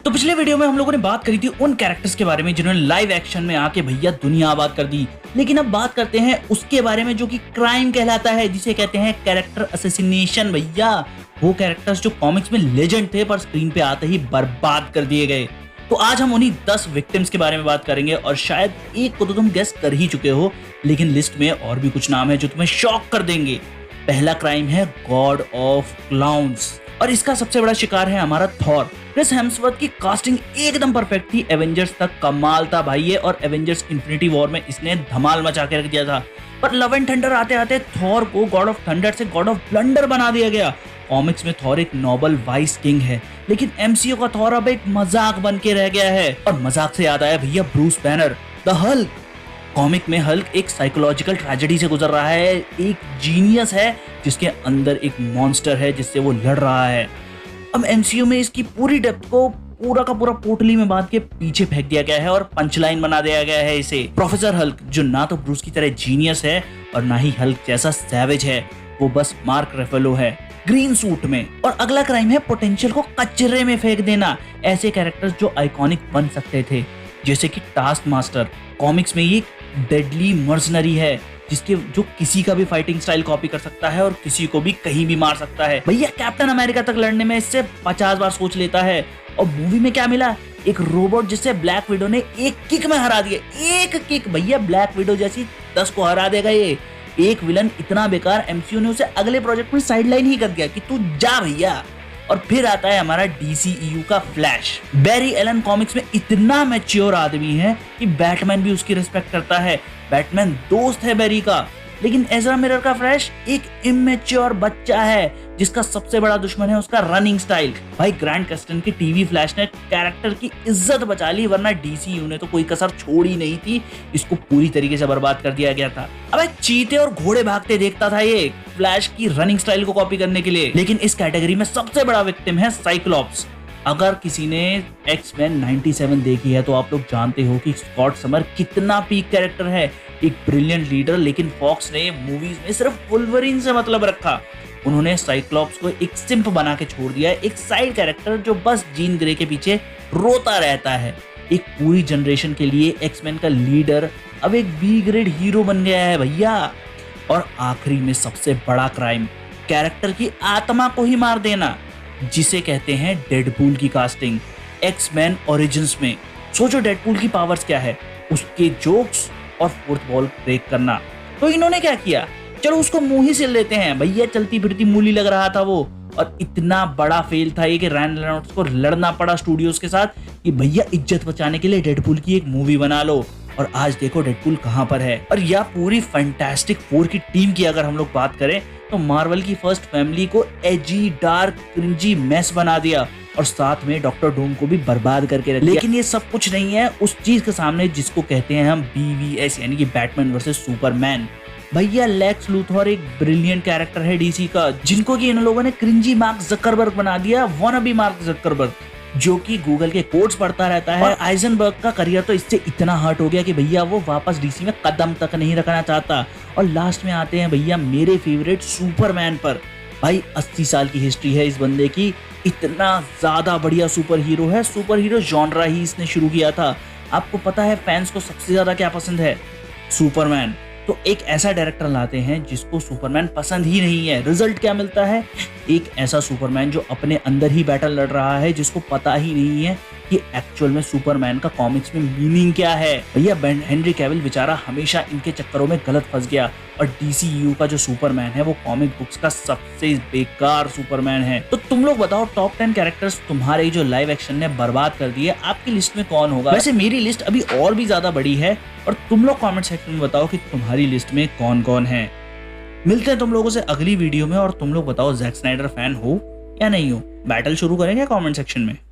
तो पिछले वीडियो में हम लोगों ने बात करी थी उन कैरेक्टर्स के बारे में जिन्होंने लाइव एक्शन में आके भैया दुनिया आबाद कर दी। लेकिन अब बात करते हैं उसके बारे में जो कि क्राइम कहलाता है, जिसे कहते हैं कैरेक्टर असैसिनेशन। भैया वो कैरेक्टर्स जो कॉमिक्स में लेजेंड थे पर स्क्रीन पे आते ही बर्बाद कर दिए गए। तो आज हम उन्हीं 10 विक्टिम्स के बारे में बात करेंगे और शायद एक को तो तुम गेस कर ही चुके हो, लेकिन लिस्ट में और भी कुछ नाम है जो तुम्हें शॉक कर देंगे। पहला क्राइम है गॉड ऑफ क्लाउन्स और इसका सबसे बड़ा शिकार है हमारा थॉर। क्रिस हेम्सवर्थ की कास्टिंग एकदम परफेक्ट थी, एवेंजर्स तक कमाल था भाई ये, और एवेंजर्स इन्फिनिटी वॉर में इसने धमाल मचा के रख दिया था। पर लव एंड थंडर आते आते थॉर को गॉड ऑफ थंडर से गॉड ऑफ ब्लंडर बना दिया गया। कॉमिक्स में थॉर एक नोबल वाइस किंग है, लेकिन एमसीयू का थॉर अब एक मजाक बन के रह गया है। और मजाक से याद आया भैया Bruce banner the Hulk. Comic में हल्क एक साइकोलॉजिकल ट्रेजेडी से गुजर रहा है, एक जीनियस है जिसके अंदर एक मॉन्स्टर है जिससे वो लड़ रहा है। अब एमसीयू में इसकी पूरी डेप्थ को पूरा का पूरा पोटली में बांध के पीछे फेंक दिया गया है और पंचलाइन बना दिया गया है इसे। प्रोफेसर हल्क जो ना तो ब्रूस की तरह जीनियस है और ना ही हल्क जैसा सैवेज है, वो बस मार्क रेफेलो है ग्रीन सूट में। और अगला क्राइम है पोटेंशियल को कचरे में फेंक देना। ऐसे कैरेक्टर्स जो आइकॉनिक बन सकते थे, जैसे कि टास्क मास्टर। कॉमिक्स में ये डेडली मर्सनरी है जो किसी का भी फाइटिंग स्टाइल कॉपी कर सकता है और किसी को भी कहीं भी मार सकता है। भैया कैप्टन अमेरिका तक लड़ने में इससे 50 बार सोच लेता है। और मूवी में क्या मिला, एक रोबोट जिससे ब्लैक विडो ने एक किक में हरा दिया। एक किक भैया, ब्लैक विडो जैसी 10 को हरा देगा ये। एक विलन इतना बेकार, एमसीयू ने उसे अगले प्रोजेक्ट में साइडलाइन ही कर दिया कि तू जा भैया। और फिर आता है हमारा डीसीईयू का फ्लैश। बैरी एलन कॉमिक्स में इतना मैच्योर आदमी है कि बैटमैन भी उसकी रिस्पेक्ट करता है। बैटमैन दोस्त है बैरी का, लेकिन एज़रा मिरर का फ्लैश एक इमेच्योर बच्चा है जिसका सबसे बड़ा दुश्मन है उसका रनिंग स्टाइल। भाई ग्रैंड कस्टन के टीवी फ्लैश ने कैरेक्टर की इज्जत बचा ली, वरना डीसीयू ने तो कोई कसर छोड़ी नहीं थी, इसको पूरी तरीके से बर्बाद कर दिया गया था। अबे चीते और घोड़े भागते देखता था ये फ्लैश की रनिंग स्टाइल को कॉपी करने के लिए। लेकिन इस कैटेगरी में सबसे बड़ा विक्टिम है साइक्लॉप्स। अगर किसी ने एक्स-मैन 97 देखी है तो आप लोग जानते हो कि स्कॉट समर कितना पीक कैरेक्टर है, एक ब्रिलियंट लीडर। लेकिन फॉक्स ने मूवीज में सिर्फ वुल्वरीन से मतलब रखा। उन्होंने साइक्लॉप्स को एक सिंप बना के छोड़ दिया, एक साइड कैरेक्टर जो बस जीन ग्रे के पीछे रोता रहता है। एक पूरी जनरेशन के लिए एक्स-मैन का लीडर अब एक बी ग्रेड हीरो बन गया है भैया। और आखिरी में सबसे बड़ा क्राइम, कैरेक्टर की आत्मा को ही मार देना, जिसे कहते हैं डेडपूल की कास्टिंग एक्स-मैन ओरिजिन्स में। सोचो डेडपूल की पावर्स क्या है, उसके जोक्स और फोर्थ वॉल ब्रेक करना। तो इन्होंने क्या किया, चलो उसको मुंह ही सिल लेते हैं भैया, चलती फिरती मूली लग रहा था वो। और इतना बड़ा फेल था ये कि रैन रेनॉल्ड्स को लड़ना पड़ा स्टूडियोज के साथ कि भैया इज्जत बचाने के लिए डेडपूल की एक मूवी बना लो। और आज देखो डेडपूल कहां पर है। और यह पूरी फैंटास्टिक फोर की टीम की अगर हम लोग बात करें तो मार्वल की फर्स्ट फैमिली को एजी डार्क क्रिंजी मैस बना दिया और साथ में डॉक्टर डूम को भी बर्बाद करके रख दिया। लेकिन ये सब कुछ नहीं है उस चीज के सामने जिसको कहते हैं हम बीवीएस, यानी कि बैटमैन वर्सेस सुपरमैन। भैया लेक्स लूथर एक ब्रिलियंट कैरेक्टर है डीसी का, जिनको कि इन लोगों ने क्रिंजी मार्क जकरबर्ग बना दिया, वानाबी मार्क जकरबर्ग, जो कि गूगल के कोड्स पढ़ता रहता है। आइजनबर्ग का करियर तो इससे इतना हर्ट हो गया कि भैया वो वापस डीसी में कदम तक नहीं रखना चाहता। और लास्ट में आते हैं भैया मेरे फेवरेट सुपरमैन पर। भाई 80 साल की हिस्ट्री है इस बंदे की, इतना ज्यादा बढ़िया सुपर हीरो है। सुपर हीरो जॉनरा ही इसने शुरू किया था। आपको पता है फैंस को सबसे ज्यादा क्या पसंद है, सुपरमैन। तो एक ऐसा डायरेक्टर लाते हैं जिसको सुपरमैन पसंद ही नहीं है। रिजल्ट क्या मिलता है, एक ऐसा सुपरमैन जो अपने अंदर ही बैटल लड़ रहा है, जिसको पता ही नहीं है कि एक्चुअल में सुपरमैन का कॉमिक्स में मीनिंग क्या है। भैया हेनरी कैविल बेचारा हमेशा इनके चक्करों में गलत फंस गया। और डीसीयू का जो सुपरमैन है वो कॉमिक बुक्स का सबसे बेकार सुपरमैन है। तो तुम लोग बताओ टॉप 10 कैरेक्टर्स तुम्हारे जो लाइव एक्शन ने बर्बाद कर दिए, आपकी लिस्ट में कौन होगा। वैसे मेरी लिस्ट अभी और भी ज्यादा बड़ी है, और तुम लोग कमेंट सेक्शन में बताओ कि तुम्हारी लिस्ट में कौन कौन है। मिलते हैं तुम लोगों से अगली वीडियो में, और तुम लोग बताओ जैक स्नाइडर फैन हो या नहीं हो। बैटल शुरू करेंगे कमेंट सेक्शन में।